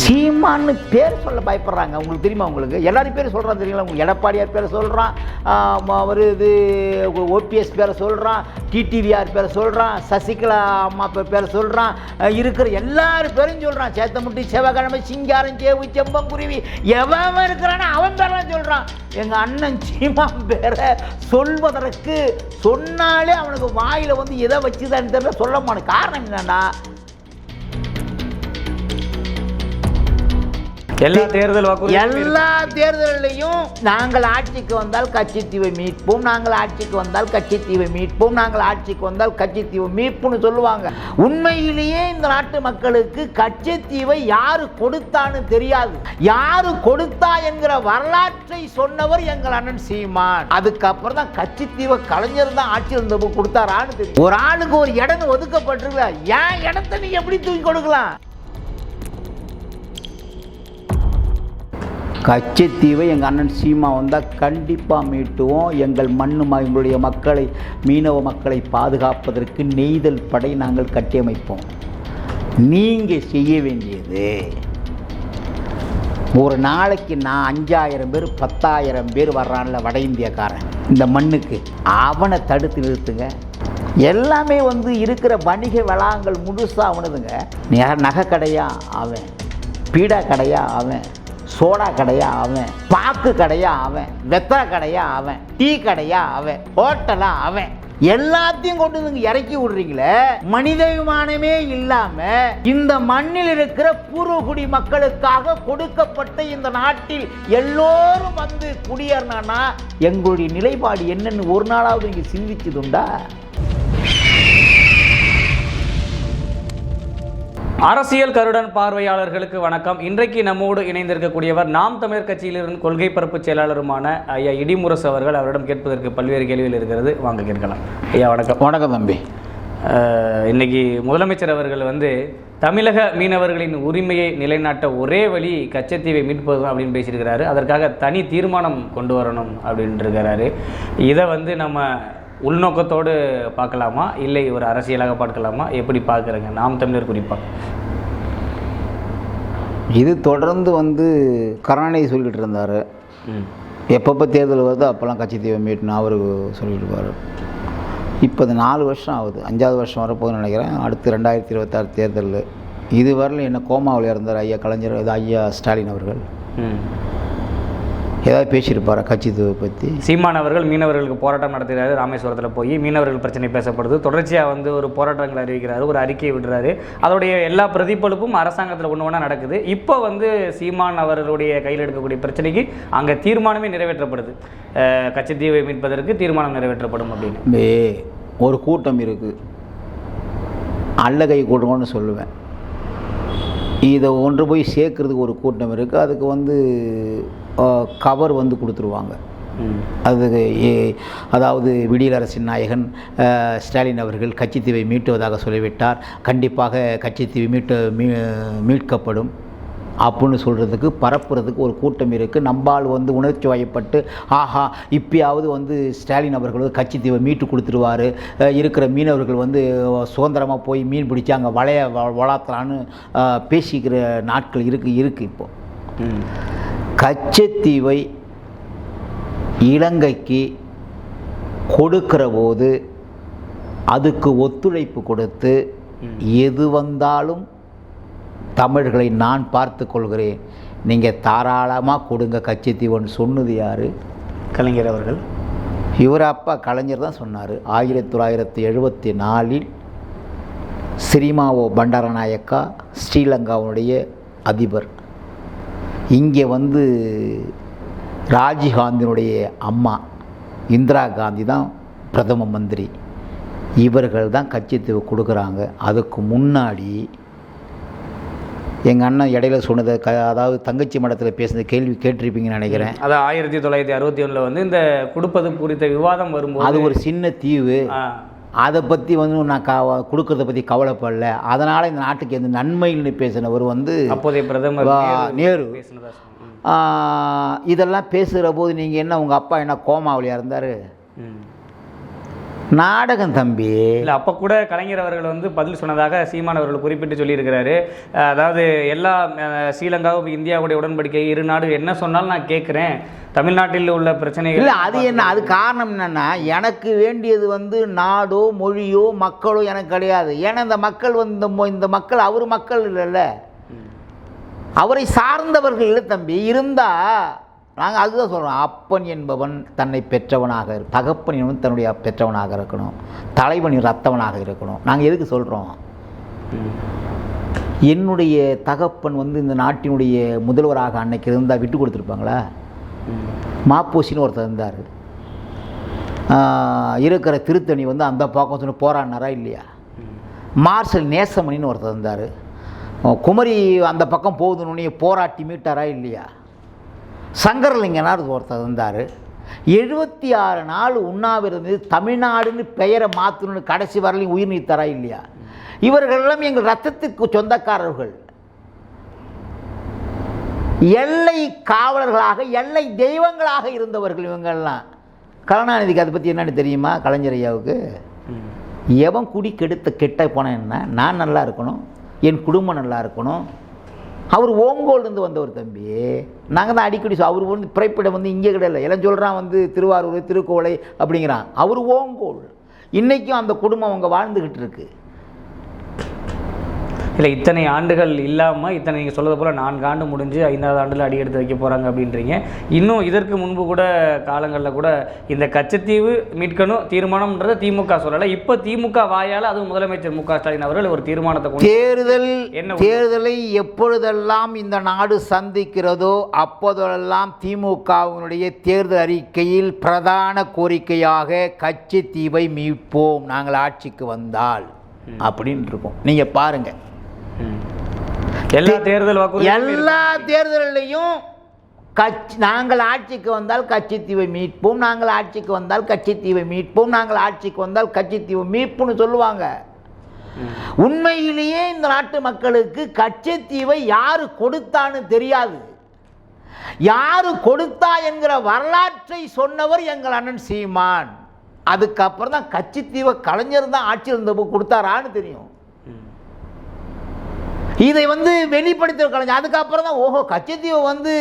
சீமான்னு பேர் சொல்ல பயப்படுறாங்க. உங்களுக்கு தெரியுமா? உங்களுக்கு எல்லாரும் பேர் சொல்கிறான் தெரியுங்களா? உங்களுக்கு எடப்பாடியார் பேரை சொல்கிறான், அவர் இது ஓபிஎஸ் பேரை சொல்கிறான், டிடிவிஆர் பேரை சொல்கிறான், சசிகலா அம்மா பேரை சொல்கிறான், இருக்கிற எல்லாரும் பேரும் சொல்கிறான். சேத்தமுட்டி, செவ்வாய்க்கிழமை, சிங்காரம், சேவு, செம்பங்குருவி, எவன் இருக்கிறானோ அவன் பேரெல்லாம் சொல்கிறான். எங்கள் அண்ணன் சீமான் பேரை சொல்வதற்கு சொன்னாலே அவனுக்கு வாயில் வந்து எதை வச்சுதான்னு தெரியல, சொல்ல மாட்டேன். காரணம் என்னன்னா, எல்லா தேர்தலையும் நாங்கள் ஆட்சிக்கு வந்தால் கட்சித்தீவை மீட்போம், நாங்கள் ஆட்சிக்கு வந்தால் கட்சித்தீவை மீட்போம், நாங்கள் ஆட்சிக்கு வந்தால் கட்சித்தீவை மீட்புன்னு சொல்லுவாங்க. உண்மையிலேயே இந்த நாட்டு மக்களுக்கு கட்சித்தீவை யாரு கொடுத்தான்னு தெரியாது. யாரு கொடுத்தா என்கிற வரலாற்றை சொன்னவர் எங்கள் அண்ணன் சீமான். அதுக்கப்புறம் தான் கட்சித்தீவை கலைஞர் தான் ஆட்சி இருந்தப்போ கொடுத்தாரான்னு தெரியும். ஒரு ஆளுக்கு ஒரு இடம் ஒதுக்கப்பட்டிருக்க, ஏன் இடத்த நீ எப்படி தூக்கி கொடுக்கலாம்? கட்சித்தீவை எங்கள் அண்ணன் சீமா வந்தால் கண்டிப்பாக மீட்டுவோம். எங்கள் எங்களுடைய மக்களை, மீனவ மக்களை பாதுகாப்பதற்கு நெய்தல் படை நாங்கள் கட்டியமைப்போம். நீங்கள் செய்ய வேண்டியது, ஒரு நாளைக்கு நான் 5000 பேர் 10,000 பேர் வர்றான்ல வட இந்தியக்காரன் இந்த மண்ணுக்கு, அவனை தடுத்து நிறுத்துங்க. எல்லாமே வந்து இருக்கிற வணிக வளாகங்கள் முழுசாக அவனுதுங்க. நகை கடையா அவன், பீடா கடையா அவன், சோடா கடையா அவன், பாக்கு கடையா அவன், வெத்தலை கடையா அவன், டீ கடையா அவன், ஹோட்டலா அவன், எல்லாத்தையும் கொண்டு வந்து இறக்கி விடுறீங்களே. மனிதாபிமானமே இல்லாம இந்த மண்ணில் இருக்கிற பூர்வகுடி மக்களுக்காக கொடுக்கப்பட்ட இந்த நாட்டில் எல்லோரும் வந்து குடியேறினா எங்களுடைய நிலைப்பாடு என்னன்னு ஒரு நாளாவது நீங்க சிந்திச்சதுண்டா? அரசியல் கருடன் பார்வையாளர்களுக்கு வணக்கம். இன்றைக்கு நம்மோடு இணைந்திருக்கக்கூடியவர் நாம் தமிழர் கட்சியிலிருந்து கொள்கை பரப்பு செயலாளருமான ஐயா இடிமுரசு அவர்கள். அவரிடம் கேட்பதற்கு பல்வேறு கேள்விகள் இருக்கிறது, வாங்க கேட்கலாம். ஐயா வணக்கம். வணக்கம் தம்பி. இன்னைக்கு முதலமைச்சர் அவர்கள் வந்து தமிழக மீனவர்களின் உரிமையை நிலைநாட்ட ஒரே வழி கச்சத்தீவை மீட்பது தான் அப்படின்னு பேசியிருக்கிறாரு. அதற்காக தனி தீர்மானம் கொண்டு வரணும் அப்படின்னு இருக்கிறாரு. இதை வந்து நம்ம உள்நோக்கத்தோடு பார்க்கலாமா, இல்லை ஒரு அரசியலாக பார்க்கலாமா, எப்படி பார்க்குறேங்க நாம் தமிழர் குறிப்பாக? இது தொடர்ந்து வந்து கருணாநிதி சொல்லிகிட்டு இருந்தார். எப்பப்போ தேர்தல் வருதோ அப்போல்லாம் கட்சித்தீவை மீட்டணும் அவர் சொல்லிட்டு இருப்பார். இப்போ அது 4 வருஷம் ஆகுது, 5வது வருஷம் வரப்போகுதுன்னு நினைக்கிறேன். அடுத்து 2026 தேர்தலில் இதுவரையிலும் என்ன கோமாவில் இருந்தார் ஐயா கலைஞர், ஐயா ஸ்டாலின் அவர்கள் ஏதாவது பேசியிருப்பாரா கட்சித்தீவை பற்றி? சீமான் அவர்கள் மீனவர்களுக்கு போராட்டம் நடத்துகிறாரு. ராமேஸ்வரத்தில் போய் மீனவர்கள் பிரச்சனை பேசப்படுது, தொடர்ச்சியாக வந்து ஒரு போராட்டங்கள் அறிவிக்கிறாரு, ஒரு அறிக்கையை விடுறாரு. அதோடைய எல்லா பிரதிபலிப்பும் அரசாங்கத்தில் ஒன்று நடக்குது. இப்போ வந்து சீமான் அவர்களுடைய கையில் எடுக்கக்கூடிய பிரச்சனைக்கு அங்கே தீர்மானமே நிறைவேற்றப்படுது. கச்சத்தீவை மீட்பதற்கு தீர்மானம் நிறைவேற்றப்படும் அப்படின்னு ஒரு கூட்டம் இருக்குது, அல்லகை கூட்டம்னு சொல்லுவேன். இதை ஒன்று போய் சேர்க்கறதுக்கு ஒரு கூட்டம் இருக்குது. அதுக்கு வந்து கவர் வந்து கொடுத்துருவாங்க. அது அதாவது விடியல் அரசின் நாயகன் ஸ்டாலின் அவர்கள் கட்சித்தீவை மீட்டுவதாக சொல்லிவிட்டார், கண்டிப்பாக கட்சித்தீவை மீட்கப்படும் அப்படின்னு சொல்கிறதுக்கு பரப்புறதுக்கு ஒரு கூட்டம் இருக்குது. நம்பால் வந்து உணர்ச்சி வயப்பட்டு ஆஹா இப்பயாவது வந்து ஸ்டாலின் அவர்கள் கட்சித்தீவை மீட்டு கொடுத்துருவார், இருக்கிற மீனவர்கள் வந்து சுதந்திரமாக போய் மீன் பிடிச்சி அங்கே வளர்த்தலான்னு பேசிக்கிற நாட்கள் இருக்குது. இப்போது கச்சத்தீவை இலங்கைக்கு கொடுக்கிற போது அதுக்கு ஒத்துழைப்பு கொடுத்து எது வந்தாலும் தமிழர்களை நான் பார்த்து கொள்கிறேன், நீங்கள் தாராளமாக கொடுங்க கச்சத்தீவுன்னு சொன்னது யார்? கலைஞர் அவர்கள். இவர் அப்பா கலைஞர் தான் சொன்னார். 1974 சிறிமாவோ பண்டாரநாயக்கா ஸ்ரீலங்காவுடைய அதிபர். இங்கே வந்து ராஜீவ்காந்தியினுடைய அம்மா இந்திரா காந்தி தான் பிரதம மந்திரி. இவர்கள் தான் கட்சித்தீவு கொடுக்குறாங்க. அதுக்கு முன்னாடி எங்கள் அண்ணன் இடையில சொன்னதை அதாவது தங்கச்சி மடத்தில் பேசுனது கேள்வி கேட்டிருப்பீங்கன்னு நினைக்கிறேன். அதான் 1961 வந்து இந்த கொடுப்பது குறித்த விவாதம் வரும்போது அது ஒரு சின்ன தீவு, அதை பற்றி வந்து நான் கொடுக்கறத பற்றி கவலைப்படல, அதனால் இந்த நாட்டுக்கு எந்த நன்மைன்னு பேசினவர் வந்து அப்போதைய பிரதமர் நேரு. இதெல்லாம் பேசுகிற போது நீங்கள் என்ன உங்கள் அப்பா என்ன கோமாவிலையாக இருந்தார்? நாடகம் தம்பி. இல்லை, அப்போ கூட கலைஞர் அவர்கள் வந்து பதில் சொன்னதாக சீமான் அவர்கள் குறிப்பிட்டு சொல்லியிருக்கிறாரு. அதாவது எல்லா ஸ்ரீலங்காவும் இந்தியாவுடைய உடன்படிக்கை, இரு நாடு என்ன சொன்னாலும் நான் கேட்குறேன், தமிழ்நாட்டில் உள்ள பிரச்சனைகள் இல்லை அது என்ன, அது காரணம் என்னென்னா, எனக்கு வேண்டியது வந்து நாடோ மொழியோ மக்களோ எனக்கு கிடையாது. ஏன்னா இந்த மக்கள் வந்து இந்த மக்கள் அவர் மக்கள் இல்லைல்ல, அவரை சார்ந்தவர்கள் இல்லை தம்பி. இருந்தால் நாங்கள் அதுதான் சொல்கிறோம், அப்பன் என்பவன் தன்னை பெற்றவனாக, தகப்பன் என்பவன் தன்னுடைய பெற்றவனாக இருக்கணும், தலைவன் ரத்தவனாக இருக்கணும். நாங்கள் எதுக்கு சொல்கிறோம், என்னுடைய தகப்பன் வந்து இந்த நாட்டினுடைய முதல்வராக அன்னைக்கு இருந்தால் விட்டு கொடுத்துருப்பாங்களா? மாப்போசின்னு ஒருத்தர் இருந்தார், இருக்கிற திருத்தணி வந்து அந்த பக்கம் சொல்லி போராடினாரா இல்லையா? மார்ஷல் நேசமணின்னு ஒருத்தர் இருந்தார், குமரி அந்த பக்கம் போகுதுன்னு போராட்டி மீட்டாரா இல்லையா? சங்கரலிங்கனார் ஒருத்தர் இருந்தார், 76 நாள் உண்ணாவிரதம் தமிழ்நாடுன்னு பெயரை மாற்றணும்னு கடைசி வரலையும் உயிர் நீத்தாரா இல்லையா? இவர்களெல்லாம் எங்கள் ரத்தத்துக்கு சொந்தக்காரர்கள், எல்லை காவலர்களாக, எல்லை தெய்வங்களாக இருந்தவர்கள் இவங்கெல்லாம். கருணாநிதிக்கு அதை பற்றி என்னன்னு தெரியுமா? கலைஞர் ஐயாவுக்கு எவன் குடி கெட்ட போனேன் என்ன, நான் நல்லா இருக்கணும், என் குடும்பம் நல்லா இருக்கணும். அவர் ஓங்கோல்லேருந்து வந்தவர் தம்பி. நாங்கள் தான் அடிக்கடி அவர் வந்து பிறப்பிடம் வந்து இங்கே கிடையாது, எல்லாம் சொல்கிறான் வந்து திருவாரூர் திருக்கோளை அப்படிங்கிறான். அவர் ஓங்கோல். இன்றைக்கும் அந்த குடும்பம் அவங்க வாழ்ந்துக்கிட்டு இருக்கு. இல்லை, இத்தனை ஆண்டுகள் இல்லாமல் இத்தனை நீங்கள் சொல்கிறது போல் 4 ஆண்டு முடிஞ்சு 5வது ஆண்டில் அடி எடுத்து வைக்க போகிறாங்க அப்படின்றீங்க. இன்னும் இதற்கு முன்பு கூட காலங்களில் கூட இந்த கச்சத்தீவு மீட்கணும் தீர்மானம்ன்றதை திமுக சொல்லலை. இப்போ திமுக வாயால் அதுவும் முதலமைச்சர் மு.க. ஸ்டாலின் அவர்கள் ஒரு தீர்மானத்தை தேர்தலை எப்பொழுதெல்லாம் இந்த நாடு சந்திக்கிறதோ அப்போதெல்லாம் திமுகவினுடைய தேர்தல் அறிக்கையில் பிரதான கோரிக்கையாக கச்சத்தீவை மீட்போம் நாங்கள் ஆட்சிக்கு வந்தால் அப்படின்னு இருக்கும். நீங்கள் பாருங்கள், எல்லா தேர்தலையும் நாங்கள் ஆட்சிக்கு வந்தால் கச்சத்தீவை மீட்போம், நாங்கள் ஆட்சிக்கு வந்தால் கச்சத்தீவை மீட்போம், நாங்கள் ஆட்சிக்கு வந்தால் கச்சத்தீவை மீட்புன்னு சொல்லுவாங்க. உண்மையிலேயே இந்த நாட்டு மக்களுக்கு கச்சத்தீவை யாரு கொடுத்தான்னு தெரியாது. யாரு கொடுத்தா என்கிற வரலாற்றை சொன்னவர் எங்கள் அண்ணன் சீமான். அதுக்கப்புறம் தான் கச்சத்தீவை கலைஞர் தான் ஆட்சி இருந்தப்போ கொடுத்தாரான்னு தெரியும். இதை வந்து வெளிப்படுத்த கலைஞர். அதுக்கப்புறம் தான் ஓஹோ கச்சத்தீவை வந்து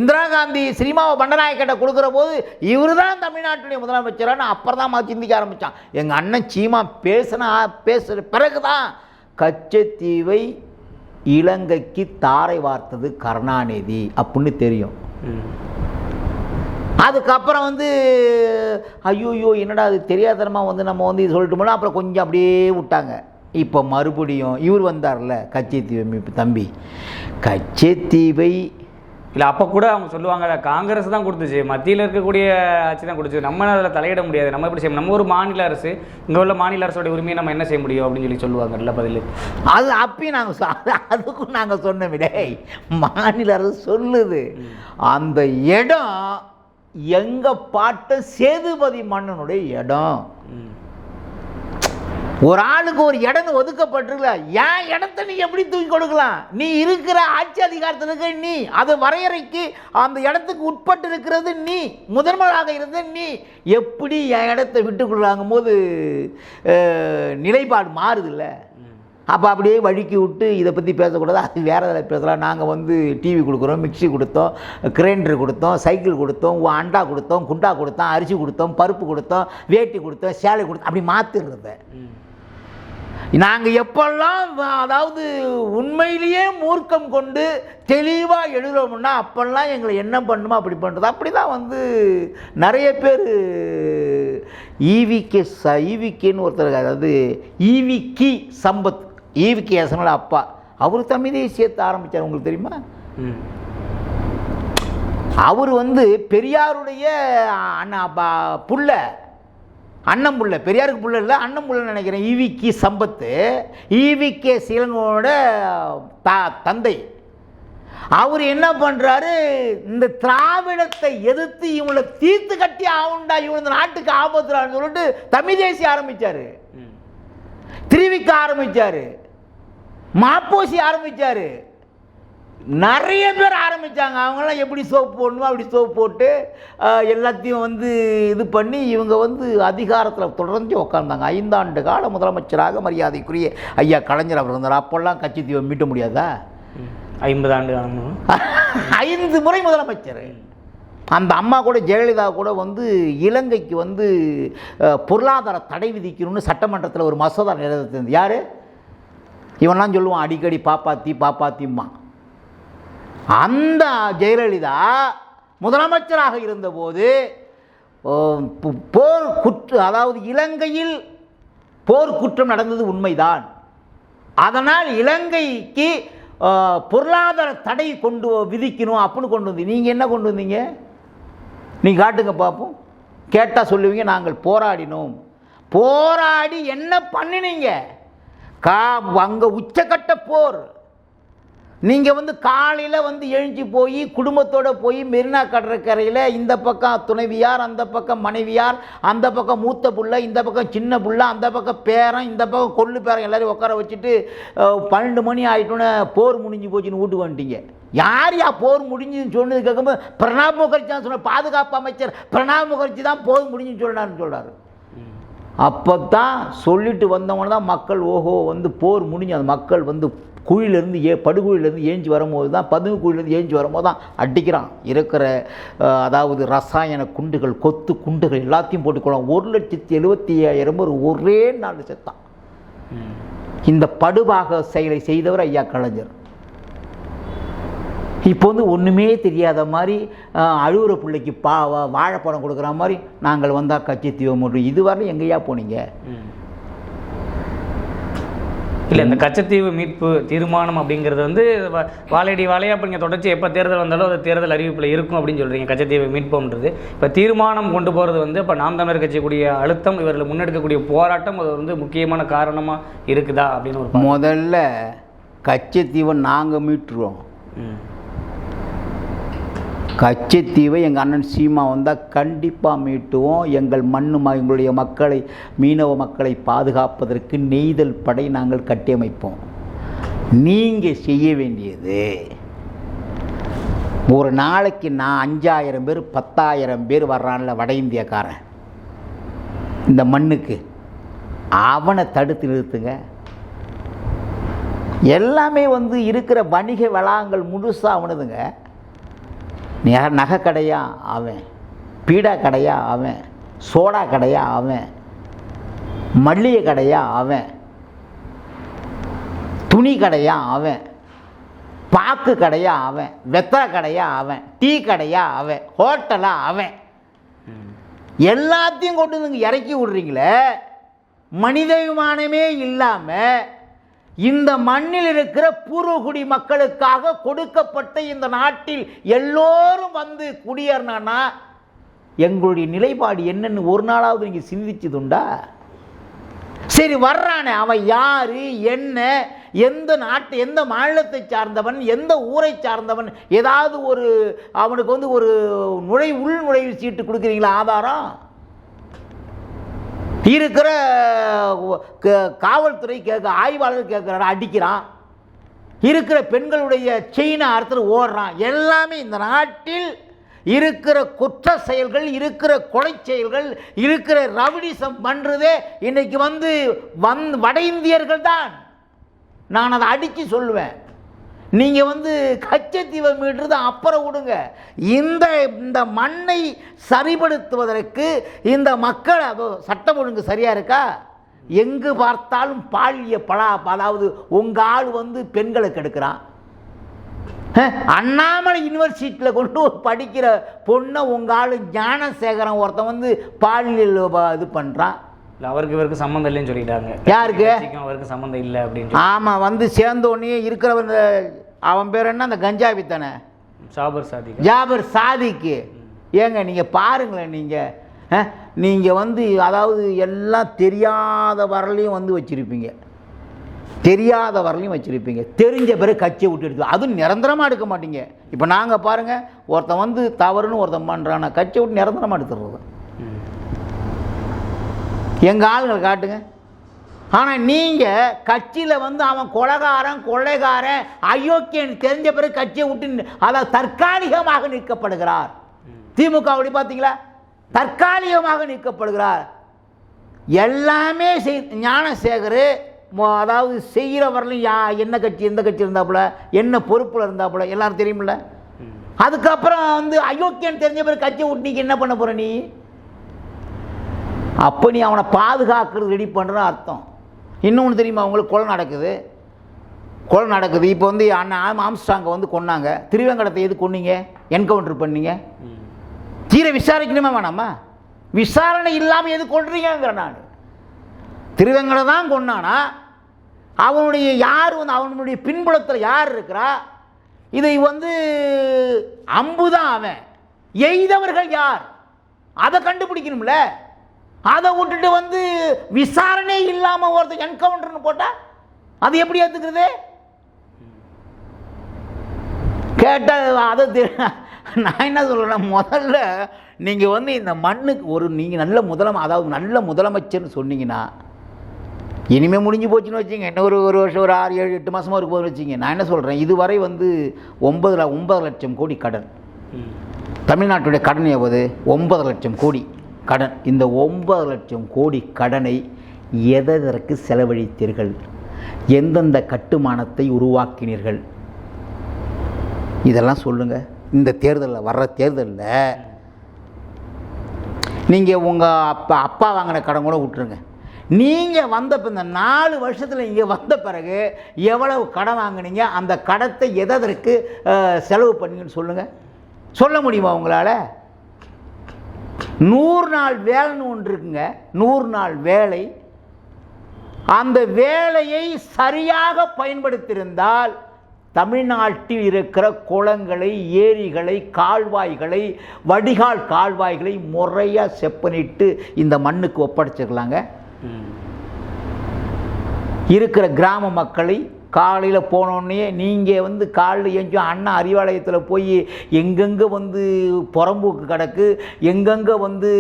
இந்திரா காந்தி சினிமாவை பண்டநாயக்கிட்ட கொடுக்குற போது இவர் தான் தமிழ்நாட்டுடைய முதலமைச்சரான்னு அப்புறம் தான் சிந்திக்க ஆரம்பித்தான். எங்கள் அண்ணன் சீமா பேசுகிற பிறகு தான் கச்சத்தீவை இலங்கைக்கு தாரை வார்த்தது கருணாநிதி அப்படின்னு தெரியும். அதுக்கப்புறம் வந்து ஐயோயோ என்னடா அது தெரியாதனமாக வந்து நம்ம வந்து இது சொல்லிட்டு போனால் அப்புறம் கொஞ்சம் அப்படியே விட்டாங்க. இப்போ மறுபடியும் இவர் வந்தார்ல கச்சத்தீவை மீட்பு தம்பி, கச்சத்தீவை இல்லை அப்போ கூட அவங்க சொல்லுவாங்க காங்கிரஸ் தான் கொடுத்துச்சு, மத்தியில் இருக்கக்கூடிய ஆட்சி தான் கொடுத்துச்சு, நம்ம அதில் தலையிட முடியாது, நம்ம எப்படி செய்ய, நம்ம ஒரு மாநில அரசு, இங்கே உள்ள மாநில அரசோட உரிமையை நம்ம என்ன செய்ய முடியும் அப்படின்னு சொல்லுவாங்கல்ல பதில். அது அப்பயும் நாங்கள் அதுக்கும் நாங்கள் சொன்ன விட மாநில அரசு சொல்லுது அந்த இடம் எங்கள் பாட்ட சேதுபதி மன்னனுடைய இடம். ஒரு ஆளுக்கு ஒரு இடம் ஒதுக்கப்பட்டிருக்கல, ஏன் இடத்த நீ எப்படி தூக்கி கொடுக்கலாம்? நீ இருக்கிற ஆட்சி அதிகாரத்தில் இருக்க நீ, அது வரையறைக்கு அந்த இடத்துக்கு உட்பட்டு இருக்கிறது நீ, முதன்மையாக இருந்த நீ, எப்படி என் இடத்த விட்டு கொடுக்குறாங்கும் போது நிலைப்பாடு மாறுதில்ல. அப்போ அப்படியே வழுக்கி விட்டு இதை பற்றி பேசக்கூடாது, அது வேறு எதாவது பேசலாம். நாங்கள் வந்து டிவி கொடுக்குறோம், மிக்சி கொடுத்தோம், கிரைண்டர் கொடுத்தோம், சைக்கிள் கொடுத்தோம், அண்டா கொடுத்தோம், குண்டா கொடுத்தோம், அரிசி கொடுத்தோம், பருப்பு கொடுத்தோம், வேட்டி கொடுத்தோம், சேலை கொடுத்தோம், அப்படி மாற்றிடுறத நாங்கள் எப்பெல்லாம் அதாவது உண்மையிலேயே மூர்க்கம் கொண்டு தெளிவாக எழுதுறோம்னா அப்பெல்லாம் எங்களை என்ன பண்ணுமோ அப்படி பண்ணுறது. அப்படி தான் வந்து நிறைய பேர் ஈவிகேன்னு ஒருத்தர், அதாவது ஈவிகி சம்பத், ஈவிகே எசனோட அப்பா, அவர் தமிழ் தேசியத்தை ஆரம்பித்தார். உங்களுக்கு தெரியுமா? அவர் வந்து பெரியாருடைய புள்ள, அண்ணன் புள்ள, பெரியாருக்கு புள்ள இல்லை அண்ணன் புள்ள நினைக்கிறேன். ஈவிகி சம்பத்து ஈவிகே சீலனோட தந்தை. அவர் என்ன பண்ணுறாரு, இந்த திராவிடத்தை எதிர்த்து இவங்களை தீர்த்து கட்டி ஆகுண்டா, இவங்க இந்த நாட்டுக்கு ஆபத்துறான்னு சொல்லிட்டு தமிழ் தேசிய ஆரம்பித்தார், திருவிக்க ஆரம்பித்தார், மாப்போசி ஆரம்பித்தார். நிறைய பேர் ஆரம்பித்தாங்க. அவங்களாம் எப்படி சோப்பு போடணுமோ அப்படி சோப்பு போட்டு எல்லாத்தையும் வந்து இது பண்ணி இவங்க வந்து அதிகாரத்தில் தொடர்ந்து உட்காந்தாங்க. 5 ஆண்டு கால முதலமைச்சராக மரியாதைக்குரிய ஐயா கலைஞர் அவர் இருந்தார். அப்போல்லாம் கட்சித்தீவை மீட்ட முடியாதா? 50 ஆண்டு 5 முறை முதலமைச்சர். அந்த அம்மா கூட ஜெயலலிதா கூட வந்து இலங்கைக்கு வந்து பொருளாதார தடை விதிக்கணும்னு சட்டமன்றத்தில் ஒரு மசோதா நிறைவேற்றினது யார்? இவன்லாம் சொல்லுவான் அடிக்கடி பாப்பாத்திம்மா. அந்த ஜெயலலிதா முதலமைச்சராக இருந்தபோது போர் குற்றம், அதாவது இலங்கையில் போர் குற்றம் நடந்தது உண்மைதான். அதனால் இலங்கைக்கு பொருளாதார தடை விதிக்கணும் அப்படின்னு கொண்டு வந்து நீங்கள் என்ன கொண்டு வந்தீங்க? நீங்கள் காட்டுங்க பார்ப்போம். கேட்டால் சொல்லுவீங்க நாங்கள் போராடினோம். போராடி என்ன பண்ணினீங்க? அங்கே உச்சக்கட்ட போர். நீங்கள் வந்து காலையில் வந்து எழுஞ்சி போய் குடும்பத்தோடு போய் மெரினா கடற்கரையில் இந்த பக்கம் துணைவியார், அந்த பக்கம் மனைவியார், அந்த பக்கம் மூத்த புள்ள, இந்த பக்கம் சின்ன புள்ள, அந்த பக்கம் பேரன், இந்த பக்கம் கொள்ளு பேரன் எல்லாரையும் உட்கார வச்சுட்டு 12 மணி ஆகிட்டோன்னே போர் முடிஞ்சு போச்சுன்னு வீட்டுக்கு வந்துட்டீங்க. யார் போர் முடிஞ்சுன்னு சொன்னது கேட்கும்போது பிரணாப் முகர்ஜி தான் சொன்ன, பாதுகாப்பு அமைச்சர் பிரணாப் முகர்ஜி தான் போர் முடிஞ்சுன்னு சொன்னார்னு சொல்கிறார். அப்போ தான் சொல்லிட்டு வந்தவங்க தான் மக்கள் ஓஹோ வந்து போர் முடிஞ்சு அந்த மக்கள் வந்து குழியிலேருந்து படுகுழியிலேருந்து ஏஞ்சி வரும்போது தான், பதுங்கு குழியிலேருந்து ஏஞ்சி வரும்போது தான் அடிக்கிறான். இருக்கிற அதாவது ரசாயன குண்டுகள், கொத்து குண்டுகள் எல்லாத்தையும் போட்டுக்கொள்ளும். 1,75,000 ஒரே நாள் செத்தான். இந்த படுபாக செயலை செய்தவர் ஐயா கலைஞர். இப்போ வந்து ஒன்றுமே தெரியாத மாதிரி அழுகுற பிள்ளைக்கு வாழைப்பழம் கொடுக்குற மாதிரி நாங்கள் வந்தால் கட்சித்தீவை முடியும். இதுவரை எங்கேயா போனீங்க? இல்லை, இந்த கச்சத்தீவு மீட்பு தீர்மானம் அப்படிங்கிறது வந்து வாழையடி வாழையாக இப்போ நீங்கள் தொடர்ச்சி எப்போ தேர்தல் வந்தாலும் அது தேர்தல் அறிவிப்பில் இருக்கும் அப்படின்னு சொல்கிறீங்க. கச்சத்தீவை மீட்போம்ன்றது இப்போ தீர்மானம் கொண்டு போகிறது வந்து இப்போ நாம் தமிழர் கட்சிக்கூடிய அழுத்தம், இவர்கள் முன்னெடுக்கக்கூடிய போராட்டம் அது வந்து முக்கியமான காரணமாக இருக்குதா அப்படின்னு ஒரு முதல்ல கச்சத்தீவை நாங்கள் மீட்டுருவோம். கச்சத்தீவை எங்கள் அண்ணன் சீமா வந்தால் கண்டிப்பாக மீட்டுவோம். எங்கள் எங்களுடைய மக்களை, மீனவ மக்களை பாதுகாப்பதற்கு நெய்தல் படை நாங்கள் கட்டியமைப்போம். நீங்கள் செய்ய வேண்டியது ஒரு நாளைக்கு 5,000 பேர் 10,000 பேர் வர்றான்ல வட இந்தியக்காரன் இந்த மண்ணுக்கு, அவனை தடுத்து நிறுத்துங்க. எல்லாமே வந்து இருக்கிற வணிக வளாகங்கள் முழுசாக அவனுதுங்க. நகை கடையா அவன், பீடா கடையா அவன், சோடா கடையா அவன், மல்லிகை கடையா அவன், துணி கடையா அவன், பாக்கு கடையா அவன், வெத்தலை கடையா அவன், டீ கடையா அவன், ஹோட்டலா அவன், எல்லாத்தையும் கொண்டு வந்து இறக்கி விடுறீங்களே. மனிதாபிமானமே இல்லாமல் இந்த மண்ணில் இருக்கிற பூர்வகுடி மக்களுக்காக கொடுக்கப்பட்ட இந்த நாட்டில் எல்லோரும் வந்து குடியேறினா எங்களுடைய நிலைப்பாடு என்னன்னு ஒரு நாளாவது நீங்கள் சிந்திச்சதுண்டா? சரி, வர்றானே அவன் யாரு, என்ன, எந்த நாட்டு, எந்த மாநிலத்தை சார்ந்தவன், எந்த ஊரை சார்ந்தவன், ஏதாவது ஒரு அவனுக்கு வந்து ஒரு உள் நுழைவு சீட்டு கொடுக்குறீங்களா? ஆதாரம் இருக்கிற காவல்துறை ஆய்வாளர் கேட்குறான், அடிக்கிறான். இருக்கிற பெண்களுடைய செயினை அறுத்து ஓடுறான். எல்லாமே இந்த நாட்டில் இருக்கிற குற்ற செயல்கள், இருக்கிற கொலை செயல்கள், இருக்கிற ரவுடிசம் பண்ணுறதே இன்னைக்கு வந்து வட இந்தியர்கள் தான். நான் அதை அடித்து சொல்லுவேன். நீங்கள் வந்து கச்சத்தீவை மீட்டுறது அப்புறம் விடுங்க. இந்த மண்ணை சரிபடுத்துவதற்கு இந்த மக்கள் சட்டம் ஒழுங்கு சரியாக இருக்கா? எங்கு பார்த்தாலும் பாலிய அதாவது உங்கள் ஆள் வந்து பெண்களை கெடுக்கிறான். அண்ணாமலை யூனிவர்சிட்டியில் கொண்டு படிக்கிற பொண்ணை உங்கள் ஆள் ஞானசேகரன் ஒருத்தன் வந்து பாலியல் இது பண்ணுறான். அவருக்கு இவருக்கு சம்மந்தம் இல்லைன்னு சொல்லிட்டாங்க. யாருக்கு? அவருக்கு சம்மந்தம் இல்லை அப்படின்னு. ஆமாம், வந்து சேர்ந்தோடனே இருக்கிறவன் அவன் பேர் என்ன, அந்த கஞ்சாவி தானே, ஜாபர் சாதிக்கு. ஏங்க நீங்கள் பாருங்களேன், நீங்கள் வந்து அதாவது எல்லாம் தெரியாத வரலையும் வந்து வச்சுருப்பீங்க, தெரியாத வரலையும் வச்சுருப்பீங்க. தெரிஞ்ச பிறகு கட்சியை விட்டு எடுத்து அதுவும் நிரந்தரமாக எடுக்க மாட்டீங்க. இப்போ நாங்கள் பாருங்கள், ஒருத்தன் வந்து தவறுன்னு ஒருத்தன் பண்ணுறான், கட்சியை விட்டு நிரந்தரமாக எடுத்துடுறது. எங்கள் ஆளுங்களை காட்டுங்க. ஆனால் நீங்கள் கட்சியில் வந்து அவன் கொலைகாரன் கொள்ளைக்காரன் அயோக்கியன் தெரிஞ்ச பிறகு கட்சியை விட்டு அதாவது தற்காலிகமாக நீக்கப்படுகிறார். திமுக அப்படி பார்த்தீங்களா? தற்காலிகமாக நீக்கப்படுகிறார். எல்லாமே ஞானசேகர் அதாவது செய்கிறவர்களும் என்ன கட்சி எந்த கட்சி இருந்தாப்புல என்ன பொறுப்பில் இருந்தாப்புல எல்லாரும் தெரியுமில்ல. அதுக்கப்புறம் வந்து அயோக்கியன் தெரிஞ்ச பிறகு கட்சியை விட்டு நீங்க என்ன பண்ண போற? நீ அப்போ நீ அவனை பாதுகாக்கிறது ரெடி பண்ணுற அர்த்தம். இன்னொன்று தெரியுமா உங்களுக்கு? கொலை நடக்குது. இப்போ வந்து அண்ணன் ஆம்ஸ்டாங்கை வந்து கொன்னாங்க. திருவேங்கடத்தை எது கொன்னீங்க? என்கவுண்டர் பண்ணீங்க. தீர விசாரிக்கணுமா வேணாமா? விசாரணை இல்லாமல் எது கொள்றீங்கிற நான். திருவேங்கடம் தான் கொண்டானா அவனுடைய யார் வந்து அவனுடைய பின்புலத்தில் யார் இருக்கிறா? இதை வந்து அம்புதான் அவன் எய்தவர்கள் யார் அதை கண்டுபிடிக்கணும்ல. அதை விட்டுட்டு வந்து விசாரணை இல்லாமல் ஒருத்தர் என்கவுண்டர்னு போட்டா அது எப்படி ஏற்றுக்கிறது? கேட்டால் அதை நான் என்ன சொல்கிறேன்னா, முதல்ல நீங்கள் வந்து இந்த மண்ணுக்கு நீங்கள் நல்ல முதலமைச்சர்னு சொன்னீங்கன்னா இனிமேல் முடிஞ்சு போச்சுன்னு வச்சிங்க. இன்னும் ஒரு வருஷம் ஒரு 6, 7, 8 மாதமாக இருக்கும் போது வச்சிங்க. நான் என்ன சொல்கிறேன், இதுவரை வந்து 9 லட்சம் கோடி கடன். தமிழ்நாட்டுடைய கடன் எவ்வளவு? 9 லட்சம் கோடி கடன். இந்த 9 லட்சம் கோடி கடனை எதற்கு செலவழித்தீர்கள்? எந்தெந்த கட்டுமானத்தை உருவாக்கினீர்கள்? இதெல்லாம் சொல்லுங்கள். இந்த தேர்தலில் வர்ற தேர்தலில் நீங்கள் உங்கள் அப்பா வாங்கின கடன் கூட விட்டுருங்க. நீங்கள் வந்த இந்த 4 வருஷத்தில் இங்கே வந்த பிறகு எவ்வளவு கடன் வாங்கினீங்க? அந்த கடத்தை எதற்கு செலவு பண்ணீங்கன்னு சொல்லுங்கள். சொல்ல முடியுமா உங்களால்? 100 நாள் வேலைன்னு ஒன்று இருக்குங்க. 100 நாள் வேலை. அந்த வேலையை சரியாக பயன்படுத்தியிருந்தால் தமிழ்நாட்டில் இருக்கிற குளங்களை, ஏரிகளை, கால்வாய்களை, வடிகால் கால்வாய்களை முறையாக செப்பனிட்டு இந்த மண்ணுக்கு ஒப்படைச்சிடலாங்க. இருக்கிற கிராம மக்களை காலையில் போனோடனே நீங்கள் வந்து காலையில் எங்கேயும் அண்ணா அறிவாலயத்தில் போய் எங்கெங்கே வந்து புறம்போக்கு கிடக்கு, எங்கெங்கே வந்து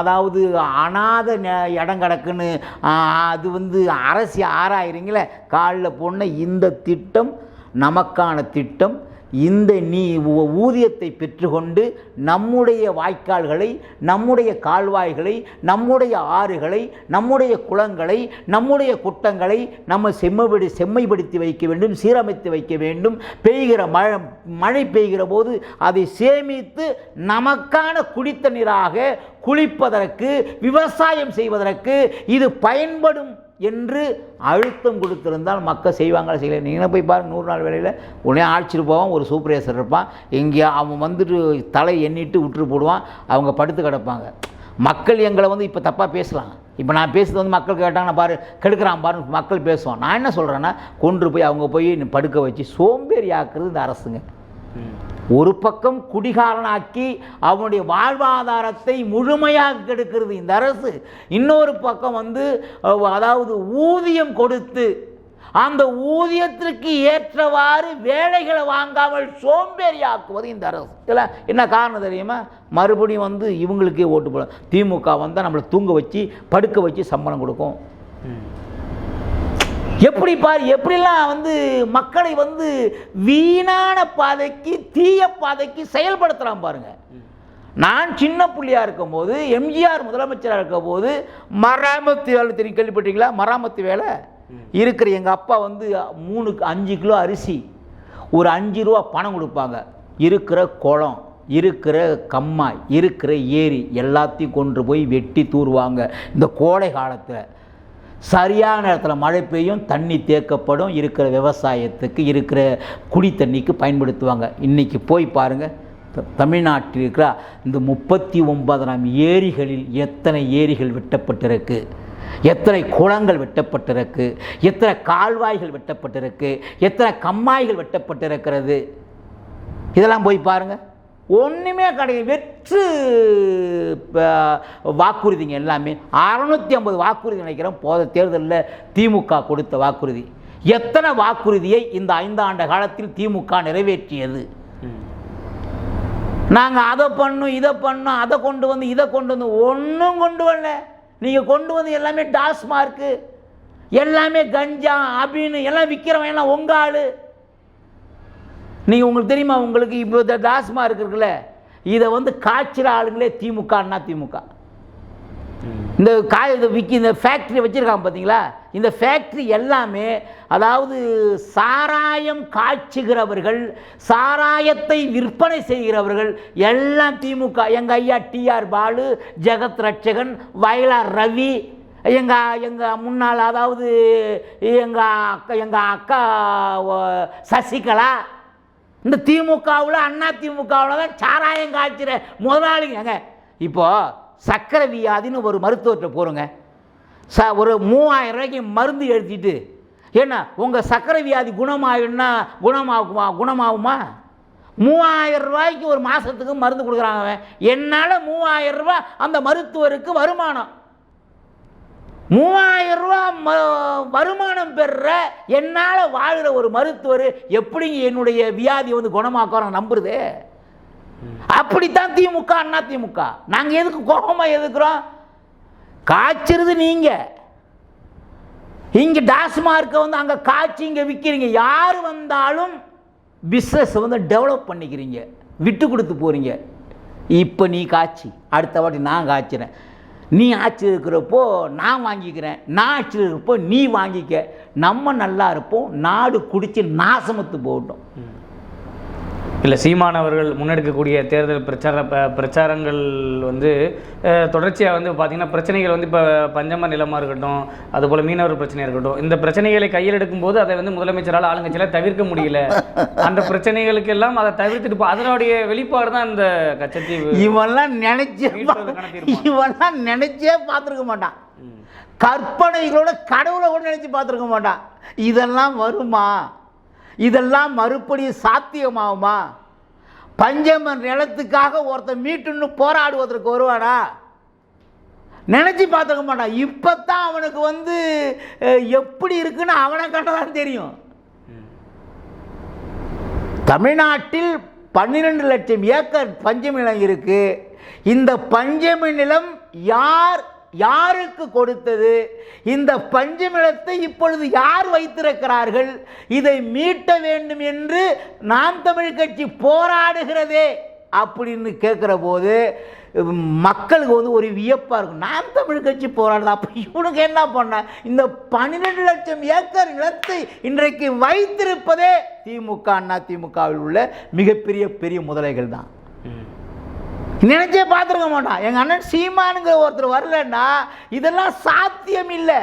அதாவது அனாத இடம் கிடக்குன்னு அது வந்து அரசு ஆராயிறீங்களே. காலையில் போன இந்த திட்டம் நமக்கான திட்டம். இந்த ஊதியத்தை பெற்றுக்கொண்டு நம்முடைய வாய்க்கால்களை, நம்முடைய கால்வாய்களை, நம்முடைய ஆறுகளை, நம்முடைய குளங்களை, நம்முடைய குட்டங்களை நம்ம செம்மைப்படுத்தி வைக்க வேண்டும், சீரமைத்து வைக்க வேண்டும். பெய்கிற மழை பெய்கிற போது அதை சேமித்து நமக்கான குடித்த நீராக குளிப்பதற்கு, விவசாயம் செய்வதற்கு இது பயன்படும் என்று அழுத்தம் கொடுத்திருந்தால் மக்கள் செய்வாங்களா செய்யலை? நீங்கள் போய் பாருங்கள். 100 நாள் வேலையில் உடனே ஆட்சிட்டு போவான். ஒரு சூப்பர்வைசர் இருப்பான். எங்கே அவன் வந்துட்டு தலை எண்ணிட்டு விட்டுட்டு போடுவான். அவங்க படுத்து கிடப்பாங்க. மக்கள் எங்களை வந்து இப்போ தப்பாக பேசலாம். இப்போ நான் பேசுகிறது வந்து மக்கள் கேட்டாங்கன்னா பாரு கெடுக்கிறான் பாருன்னு மக்கள் பேசுவான். நான் என்ன சொல்கிறேன்னா, கொண்டு போய் அவங்க போய் படுக்க வச்சு சோம்பேறி ஆக்குறது இந்த அரசுங்க. ஒரு பக்கம் குடிகாரனாக்கி அவனுடைய வாழ்வாதாரத்தை முழுமையாக கெடுக்கிறது இந்த அரசு. இன்னொரு பக்கம் வந்து அதாவது ஊதியம் கொடுத்து அந்த ஊதியத்திற்கு ஏற்றவாறு வேலைகளை வாங்காமல் சோம்பேறியாக்குவது இந்த அரசு. இல்லை என்ன காரணம் தெரியுமா? மறுபடியும் வந்து இவங்களுக்கே ஓட்டு போட. திமுக வந்தால் நம்மளை தூங்க வச்சு படுக்க வச்சு சம்பளம் கொடுக்கும். எப்படி பாரு, எப்படிலாம் வந்து மக்களை வந்து வீணான பாதைக்கு, தீய பாதைக்கு செயல்படுத்தலாம் பாருங்க. நான் சின்ன புள்ளியா இருக்கும் போது, எம்ஜிஆர் முதலமைச்சராக இருக்கும் போது மராமத்து வேலை தெரியும், கேள்விப்பட்டீங்களா? மராமத்து வேலை இருக்கிற எங்கள் அப்பா வந்து 5 கிலோ அரிசி, ஒரு 5 ரூபா பணம் கொடுப்பாங்க. இருக்கிற குளம், இருக்கிற கம்மாய், இருக்கிற ஏரி எல்லாத்தையும் கொண்டு போய் வெட்டி தூருவாங்க. இந்த கோடை காலத்தில் சரியான நேரத்தில் மழை பெய்யும், தண்ணி தேக்கப்படும், இருக்கிற விவசாயத்துக்கு, இருக்கிற குடி தண்ணிக்கு பயன்படுத்துவாங்க. இன்றைக்கி போய் பாருங்கள், தமிழ்நாட்டில் இருக்கிற இந்த 39,000 ஏரிகளில் எத்தனை ஏரிகள் வெட்டப்பட்டிருக்கு, எத்தனை குளங்கள் வெட்டப்பட்டிருக்கு, எத்தனை கால்வாய்கள் வெட்டப்பட்டிருக்கு, எத்தனை கம்மாய்கள் வெட்டப்பட்டிருக்கிறது. இதெல்லாம் போய் பாருங்கள். ஒன்றுமே கிடையாது. வெற்று வாக்குறுதிங்க எல்லாமே. 650 வாக்குறுதி நினைக்கிறோம் போத தேர்தலில் திமுக கொடுத்த வாக்குறுதி. எத்தனை வாக்குறுதியை இந்த 5 ஆண்டு காலத்தில் திமுக நிறைவேற்றியது? நாங்கள் அதை பண்ணோம், இதை பண்ணோம், அதை கொண்டு வந்து, இதை கொண்டு வந்து ஒன்றும் கொண்டு வரல. நீங்கள் கொண்டு வந்து எல்லாமே டாஸ்மார்க்கு, எல்லாமே கஞ்சா அப்படின்னு எல்லாம் விற்கிறவன் எல்லாம் உங்க ஆளு. நீங்கள் உங்களுக்கு தெரியுமா, உங்களுக்கு இப்போ டாஸ்மா இருக்குல்ல, இதை காய்ச்சிற ஆளுங்களே திமுக, அண்ணா திமுக. இந்த இந்த ஃபேக்ட்ரி வச்சுருக்காங்க பார்த்தீங்களா, இந்த ஃபேக்ட்ரி எல்லாமே அதாவது சாராயம் காய்ச்சுகிறவர்கள், சாராயத்தை விற்பனை செய்கிறவர்கள் எல்லாம் திமுக. எங்கள் ஐயா டிஆர் பாலு, ஜெகத் ரட்சகன், வயலார் ரவி, எங்கள் முன்னாள் அதாவது எங்கள் அக்கா சசிகலா, இந்த திமுகவில் அண்ணா திமுகவில் தான் சாராயம் காய்ச்சிற முதலாளிங்க. இப்போது சக்கரை வியாதின்னு ஒரு மருத்துவத்தை போகிறோங்க, ஒரு 3000 ரூபாய்க்கு மருந்து எழுதிட்டு, ஏன்னா உங்கள் சக்கரை வியாதி குணமாகும்னா குணமாகுமா? 3000 ரூபாய்க்கு ஒரு மாதத்துக்கு மருந்து கொடுக்குறாங்க. என்னால் 3000 ரூபா அந்த மருத்துவருக்கு வருமானம். 3000 ரூபா வருமானம் பெறுற என்னால் வாழ்கிற ஒரு மருத்துவர் எப்படி என்னுடைய வியாதி குணமாக்குறோம் நம்புறது? அப்படித்தான் திமுக, அண்ணா திமுக. நாங்கள் எதுக்கு கோபமா எதுக்குறோம்? காய்ச்சிருது நீங்க, இங்க டாஸ்மார்க்க அங்க காய்ச்சி இங்க விற்கிறீங்க. யார் வந்தாலும் பிஸ்னஸ் டெவலப் பண்ணிக்கிறீங்க, விட்டு கொடுத்து போறீங்க. இப்போ நீ காய்ச்சி, அடுத்த வாட்டி நான் காய்ச்சிறேன், நீ ஆட்சி இருக்கிறப்போ நான் வாங்கிக்கிறேன், நான் ஆட்சி இருக்கிறப்போ நீ வாங்கிக்க, நம்ம நல்லா இருப்போம், நாடு குடிச்சு நாசமத்து போகட்டும். இல்லை, சீமான் அவர்கள் முன்னெடுக்கக்கூடிய தேர்தல் பிரச்சாரங்கள் தொடர்ச்சியாக பார்த்திங்கன்னா பிரச்சனைகள் இப்போ பஞ்சம நிலமாக இருக்கட்டும், அதுபோல் மீனவர் பிரச்சனையாக இருக்கட்டும், இந்த பிரச்சனைகளை கையில் எடுக்கும்போது அதை முதலமைச்சரால் ஆளுங்கட்சியில் தவிர்க்க முடியல. அந்த பிரச்சனைகளுக்கெல்லாம் அதை தவிர்த்துட்டு அதனுடைய வெளிப்பாடு தான் இந்த கச்சத்தீவு. இவெல்லாம் நினைச்சே பார்த்துருக்க மாட்டான், கற்பனைகளோட கடவுளை கூட நினைச்சு பார்த்துருக்க மாட்டான். இதெல்லாம் வருமா? இதெல்லாம் மறுபடியும் சாத்தியமாகுமா? பஞ்சம நிலத்துக்காக ஒருத்தன் மீட்டுன்னு போராடுவதற்கு வருவானா? நினைச்சு பார்த்துக்க மாட்டான். இப்பத்தான் அவனுக்கு எப்படி இருக்குன்னு அவனை கண்டதான் தெரியும். தமிழ்நாட்டில் 12 லட்சம் ஏக்கர் பஞ்சமி நிலம் இருக்கு. இந்த பஞ்சமி நிலம் யாருக்கு கொடுத்தது? இந்த பஞ்சமி நிலத்தை இப்பொழுது யார் வைத்திருக்கிறார்கள்? இதை மீட்ட வேண்டும் என்று நாம் தமிழ் கட்சி போராடுகிறதே அப்படின்னு கேட்கிற போது மக்களுக்கு ஒரு வியப்பா இருக்கும். நாம் தமிழ் கட்சி போராடுது, அப்ப இவனுக்கு என்ன பண்ண? இந்த 12 லட்சம் ஏக்கர் நிலத்தை இன்றைக்கு வைத்திருப்பதே திமுக, அண்ணா திமுகவில் உள்ள மிகப்பெரிய முதலைகள் தான். நினைச்சே பார்த்துருக்க மாட்டான். எங்கள் அண்ணன் சீமானுங்கிற ஒருத்தர் வரலன்னா இதெல்லாம் சாத்தியம் இல்லை.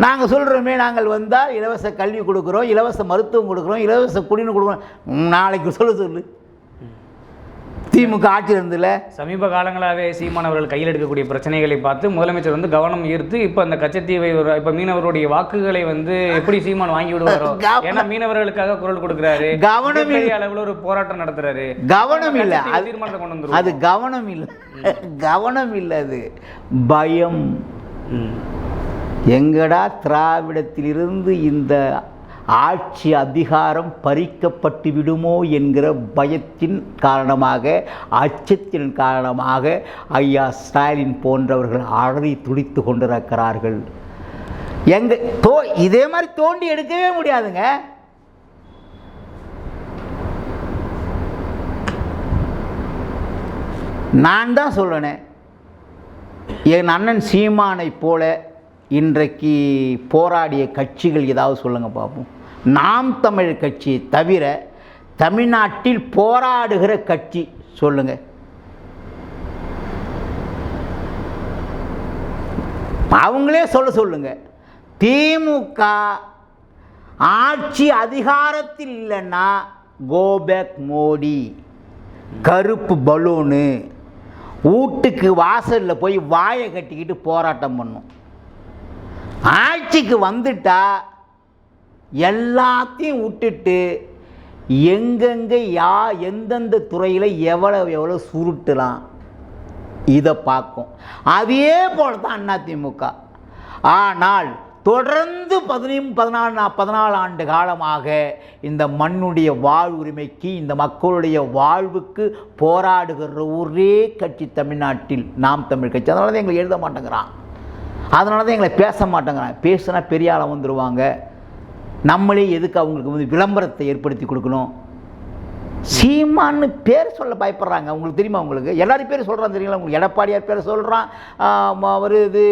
நாங்கள் சொல்கிறோமே, நாங்கள் வந்தால் இலவச கல்வி கொடுக்குறோம், இலவச மருத்துவம் கொடுக்குறோம், இலவச குடிநீர் கொடுக்குறோம். நாளைக்கு சொல்லு திமுக ஆட்சி இருந்ததுல சமீப காலங்களாகவே சீமான் அவர்கள் கையில் எடுக்கக்கூடிய பிரச்சனைகளை பார்த்து முதலமைச்சர் கவனம் ஈர்த்து இப்போ அந்த கச்சத்தீவை இப்போ மீனவருடைய வாக்குகளை எப்படி சீமான் வாங்கி விடுவாரோ, ஏன்னா மீனவர்களுக்காக குரல் கொடுக்கிறாரு, கவனம் அளவில் ஒரு போராட்டம் நடத்துறாரு. கவனம் இல்லை, தீர்மானத்தை கொண்டு வந்துரும். அது கவனம் இல்லை, கவனம் இல்லை, அது பயம். எங்கடா திராவிடத்திலிருந்து இந்த ஆட்சி அதிகாரம் பறிக்கப்பட்டு விடுமோ என்கிற பயத்தின் காரணமாக, அச்சத்தின் காரணமாக ஐயா ஸ்டாலின் போன்றவர்கள் அலறி துடித்து கொண்டிருக்கிறார்கள். இதே மாதிரி தோண்டி எடுக்கவே முடியாதுங்க. நான் தான் சொல்றேன், என் அண்ணன் சீமானை போல இன்றைக்கு போராடிய கட்சிகள் ஏதாவது சொல்லுங்க பார்ப்போம். நாம் தமிழ் கட்சியை தவிர தமிழ்நாட்டில் போராடுகிற கட்சி சொல்லுங்க. அவங்களே சொல்லுங்க. திமுக ஆட்சி அதிகாரத்தில் இல்லைன்னா கோபேக் மோடி, கருப்பு பலூனு, வீட்டுக்கு வாசலில் போய் வாயை கட்டிக்கிட்டு போராட்டம் பண்ணும். ஆட்சிக்கு வந்துட்டா எல்லாத்தையும் விட்டுட்டு எங்கெங்கே எந்தெந்த துறையில் எவ்வளோ சுருட்டலாம் இதை பார்க்கும். அதே போல தான் அதிமுக. ஆனால் தொடர்ந்து 14 ஆண்டு காலமாக இந்த மண்ணுடைய வாழ்வுரிமைக்கு, இந்த மக்களுடைய வாழ்வுக்கு போராடுகிற ஒரே கட்சி தமிழ்நாட்டில் நாம் தமிழ் கட்சி. அதனால தான் எங்களை எழுத மாட்டேங்கிறான். அதனால தான் எங்களை பேச மாட்டேங்கிறாங்க. பேசுனா பெரிய ஆளை வந்துடுவாங்க, நம்மளே எதுக்கு அவங்களுக்கு வந்து விளம்பரத்தை ஏற்படுத்தி கொடுக்கணும். சீமான்னு பேர் சொல்ல பயப்படுறாங்க. உங்களுக்கு தெரியுமா? உங்களுக்கு எல்லாரும் பேர் சொல்கிறான் தெரியுங்களா? உங்களுக்கு எடப்பாடியார் பேரை சொல்கிறான், அவர் இது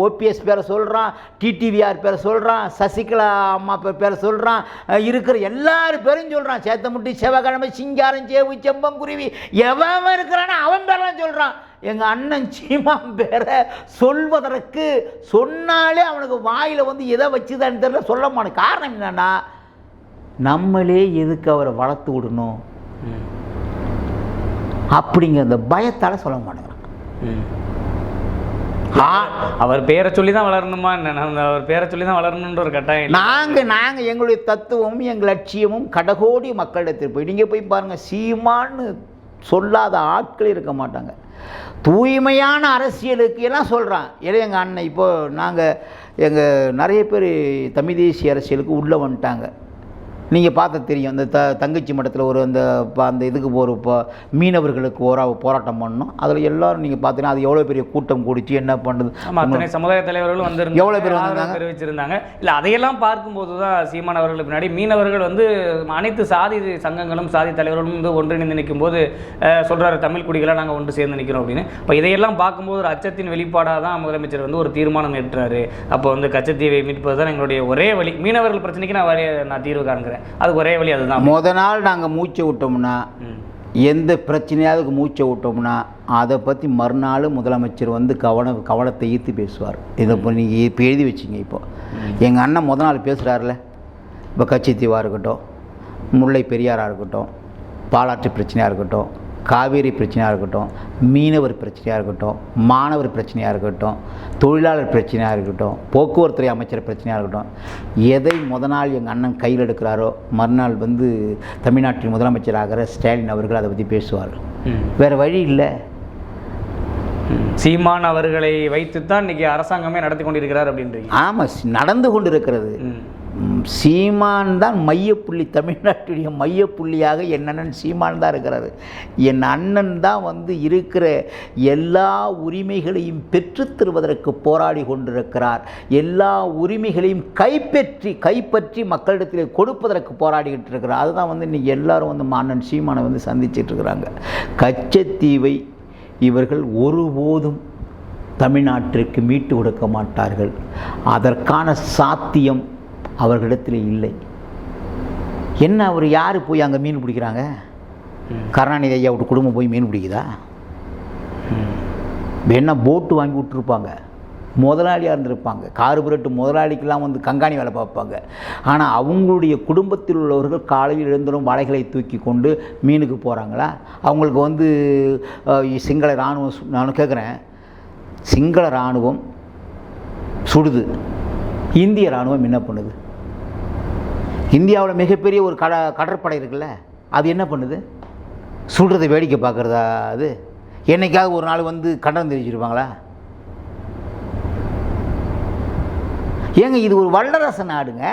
ஓபிஎஸ் பேரை சொல்கிறான், டிடிவிஆர் பேரை சொல்கிறான், சசிகலா அம்மா பேரை சொல்கிறான், இருக்கிற எல்லாரும் பேரும் சொல்கிறான். சேத்தமுட்டி, செவ்வாய்க்கிழமை, சிங்காரம், சேவு, செம்பங்குருவி, எவன் இருக்கிறானோ அவன் பேரெல்லாம் சொல்கிறான். எங்கள் அண்ணன் சீமான் பேரை சொல்வதற்கு சொன்னாலே அவனுக்கு வாயில் வந்து எதை வச்சுதான்னு தெரியல, சொல்ல மாட்டேன். காரணம் என்னன்னா, நம்மளே எதுக்கு அவரை வளர்த்து விடணும் அப்படிங்கிற அந்த பயத்தால் சொல்ல மாட்டேங்கிறான். அவர் பேரை சொல்லி தான் வளரணுமா? அவர் பேரை சொல்லி தான் வளரணுன்ற ஒரு கட்டாயம். நாங்கள் எங்களுடைய தத்துவமும் எங்கள் லட்சியமும் கடகோடி மக்களிடத்தில் போய் நீங்கள் போய் பாருங்கள், சீமான்னு சொல்லாத ஆட்கள் இருக்க மாட்டாங்க. தூய்மையான அரசியலுக்கு எல்லாம் சொல்கிறான். ஏன்னா எங்கள் அண்ணன் இப்போது எங்கள் நிறைய பேர் தமிழ் தேசிய அரசியலுக்கு உள்ளே வந்துட்டாங்க. நீங்கள் பார்த்தா தெரியும், அந்த தங்கச்சி மட்டத்தில் ஒரு அந்த இதுக்கு ஒரு மீனவர்களுக்கு போராட்டம் பண்ணணும். அதில் எல்லோரும் நீங்கள் பார்த்தீங்கன்னா அது எவ்வளோ பெரிய கூட்டம் கூடிச்சு, என்ன பண்ணுது. அத்தனை சமுதாய தலைவர்களும் வந்து எவ்வளோ பேர் வந்தாங்க தெரிவிச்சிருந்தாங்க. இல்லை, அதையெல்லாம் பார்க்கும்போது தான் சீமான் அவர்களுக்கு பின்னாடி மீனவர்கள் வந்து அனைத்து சாதி சங்கங்களும் சாதி தலைவர்களும் வந்து ஒன்றிணைந்து நிற்கும் போது சொல்கிறாரு, தமிழ் குடிகளாக நாங்கள் ஒன்று சேர்ந்து நிற்கிறோம் அப்படின்னு. இப்போ இதையெல்லாம் பார்க்கும்போது ஒரு அச்சத்தின் வெளிப்பாடாக தான் முதலமைச்சர் வந்து ஒரு தீர்மானம் ஏற்றாரு. அப்போ வந்து கச்சத்தீவை மீட்பது தான் எங்களுடைய ஒரே வழி, மீனவர்கள் பிரச்சனைக்கு நான் தீர்வு காண்கிறேன், அது ஒரே வழி அதுதான். நாள் நாங்கள் மூச்சை விட்டோம்னா, எந்த பிரச்சனையாவது மூச்சை விட்டோம்னா அதை பற்றி மறுநாள் முதலமைச்சர் வந்து கவனத்தை ஈர்த்து பேசுவார். இதை இப்போ நீங்கள் இப்போ எழுதி வச்சிங்க. இப்போ எங்கள் அண்ணன் நாள் பேசுகிறாருல, இப்போ கச்சத்தீவாக இருக்கட்டும், முல்லை பெரியாராக இருக்கட்டும், பாலாற்று பிரச்சனையாக இருக்கட்டும், காவேரி பிரச்சனையாக இருக்கட்டும், மீனவர் பிரச்சனையாக இருக்கட்டும், மாணவர் பிரச்சனையாக இருக்கட்டும், தொழிலாளர் பிரச்சனையாக இருக்கட்டும், போக்குவரத்துறை அமைச்சர் பிரச்சனையாக இருக்கட்டும், எதை நாள் எங்கள் அண்ணன் கையில் எடுக்கிறாரோ மறுநாள் வந்து தமிழ்நாட்டின் முதலமைச்சராகிற ஸ்டாலின் அவர்கள் அதை பற்றி பேசுவார். வேறு வழி இல்லை. சீமான் அவர்களை வைத்துத்தான் இன்றைக்கி அரசாங்கமே நடத்தி கொண்டிருக்கிறார் அப்படின்றீங்க? ஆமாம், நடந்து கொண்டு இருக்கிறது. சீமான் தான் மையப்புள்ளி, தமிழ்நாட்டுடைய மையப்புள்ளியாக என் அண்ணன் சீமான் தான் இருக்கிறாரு. என் அண்ணன் தான் வந்து இருக்கிற எல்லா உரிமைகளையும் பெற்றுத் தருவதற்கு போராடி கொண்டிருக்கிறார். எல்லா உரிமைகளையும் கைப்பற்றி மக்களிடத்தில் கொடுப்பதற்கு போராடிக்கிட்டு இருக்கிறார். அதுதான் வந்து இன்றைக்கி எல்லாரும் வந்து அண்ணன் சீமானை வந்து சந்திச்சிட்டு இருக்கிறாங்க. கச்சத்தீவை இவர்கள் ஒருபோதும் தமிழ்நாட்டிற்கு மீட்டு கொடுக்க மாட்டார்கள். அதற்கான சாத்தியம் அவர்களிடத்தில் இல்லை. என்ன, அவர் யார் போய் அங்கே மீன் பிடிக்கிறாங்க? கருணாநிதி ஐயா விட்டு குடும்பம் போய் மீன் பிடிக்குதா? என்ன போட்டு வாங்கி விட்டுருப்பாங்க, முதலாளியாக இருந்திருப்பாங்க, கார்பரேட் முதலாளிக்கெல்லாம் வந்து கண்காணி வேலை பார்ப்பாங்க. ஆனால் அவங்களுடைய குடும்பத்தில் உள்ளவர்கள் காலையில் எழுந்தரும் வலைகளை தூக்கி கொண்டு மீனுக்கு போகிறாங்களா? அவங்களுக்கு வந்து சிங்கள இராணுவம், நான் கேட்குறேன், சிங்கள இராணுவம் சுடுது, இந்திய இராணுவம் என்ன பண்ணுது? இந்தியாவில் மிகப்பெரிய ஒரு கடற்படை இருக்குல்ல, அது என்ன பண்ணுது? சுடுறதை வேடிக்கை பார்க்குறதா? அது என்னைக்காவது ஒரு நாள் வந்து கண்டனம் தெரிவிச்சிருப்பாங்களா? ஏங்க, இது ஒரு வல்லரசு நாடுங்க.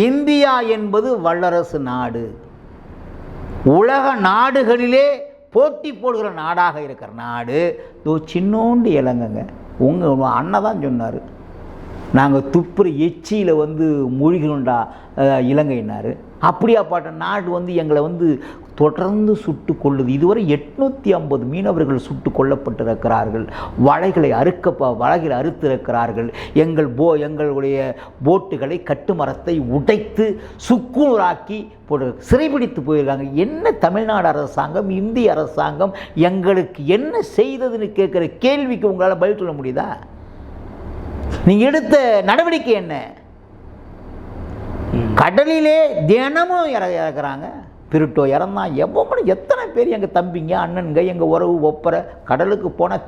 இந்தியா என்பது வல்லரசு நாடு. உலக நாடுகளிலே போட்டி போடுகிற நாடாக இருக்கிற நாடு சின்னோண்டு இலங்கைங்க. உங்கள் அண்ணன் தான் சொன்னார், நாங்கள் துப்புற எச்சியில் வந்து மூழ்கினோண்டா இலங்கைனார். அப்படியாப்பட்ட நாடு வந்து எங்களை வந்து தொடர்ந்து சுட்டு கொள்ளுது. இதுவரை 850 மீனவர்கள் சுட்டு கொல்லப்பட்டிருக்கிறார்கள். வலைகளை அறுத்திருக்கிறார்கள். எங்களுடைய போட்டுகளை கட்டுமரத்தை உடைத்து சுக்குநூறாக்கி சிறைபிடித்து போயிருக்காங்க. என்ன தமிழ்நாடு அரசாங்கம், இந்திய அரசாங்கம் எங்களுக்கு என்ன செய்ததுன்னு கேட்குற கேள்விக்கு உங்களால் பதில் சொல்ல முடியுதா? நீங்கள் எடுத்த நடவடிக்கை என்ன? கடலிலே தினமும் இறக்குறாங்க. பிரிட்டோ இறந்தான், எத்தனை பேர் எங்கள் தம்பிங்க, அண்ணனுங்க, எங்கள் உறவு ஒப்பரை கடலுக்கு போனால்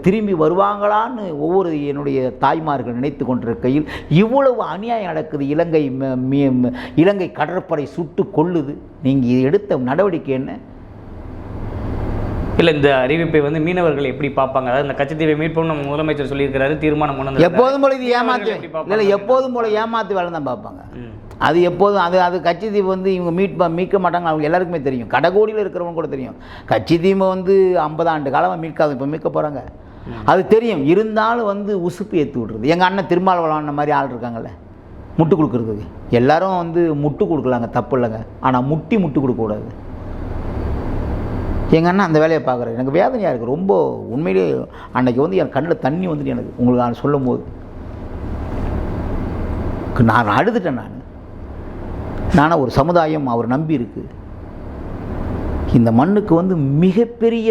திரும்பி வருவாங்களான்னு ஒவ்வொரு என்னுடைய தாய்மார்கள் நினைத்து கொண்டிருக்கையில் இவ்வளவு அநியாயம் நடக்குது. இலங்கை கடற்படை சுட்டு கொள்ளுது. நீங்கள் எடுத்த நடவடிக்கை என்ன? இல்லை, இந்த அறிவிப்பை வந்து மீனவர்கள் எப்படி பார்ப்பாங்க? அதாவது இந்த கச்சத்தீவை மீட்போம் நம்ம முதலமைச்சர் சொல்லியிருக்கிறாரு, தீர்மானம் கொண்டு எப்போதும் போல இது ஏமாத்து இல்லை, எப்போதும் போல ஏமாத்து வேலை தான் பார்ப்பாங்க. அது எப்போதும் அது கச்சத்தீவு வந்து இவங்க மீட்க மாட்டாங்க. அவங்க எல்லாருக்குமே தெரியும், கடகோடியில் இருக்கிறவங்க கூட தெரியும். கச்சத்தீவை வந்து 50 ஆண்டு காலமாக மீட்காது, இப்போ மீட்க போகிறாங்க. அது தெரியும். இருந்தாலும் வந்து உசுப்பு ஏற்றி விட்றது. எங்கள் அண்ணன் திருமாவளவன் மாதிரி ஆள் இருக்காங்கல்ல, முட்டு கொடுக்குறதுக்கு. எல்லாரும் வந்து முட்டு கொடுக்கலாங்க, தப்பு இல்லைங்க. ஆனால் முட்டு கொடுக்கக்கூடாது. எங்கள் அண்ணன் அந்த வேலையை பார்க்குறேன். எனக்கு வேதனையாக இருக்குது ரொம்ப. உண்மையிலே அன்றைக்கி வந்து என் கண்ணில் தண்ணி வந்துட்டு எனக்கு உங்களுக்கு நான் சொல்லும் போது நான் அழுதுட்டேன். நானும் ஒரு சமுதாயம் அவர் நம்பி இருக்குது. இந்த மண்ணுக்கு வந்து மிகப்பெரிய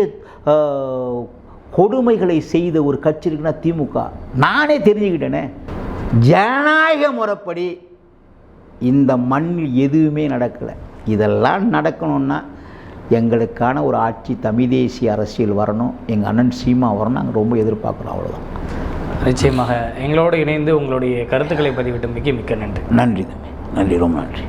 கொடுமைகளை செய்த ஒரு கட்சி இருக்குன்னா திமுக. நானே தெரிஞ்சுக்கிட்டேனே, ஜனநாயக முறைப்படி இந்த மண்ணில் எதுவுமே நடக்கலை. இதெல்லாம் நடக்கணும்னா எங்களுக்கான ஒரு ஆட்சி, தமிழ் தேசிய அரசியல் வரணும். எங்கள் அண்ணன் சீமா வரணும். நாங்கள் ரொம்ப எதிர்பார்க்குறோம். அவ்வளோதான். நிச்சயமாக எங்களோடு இணைந்து உங்களுடைய கருத்துக்களை பதிவிட்டு மிக்க நன்றி. நன்றி தம்பி, நன்றி, ரொம்ப நன்றி.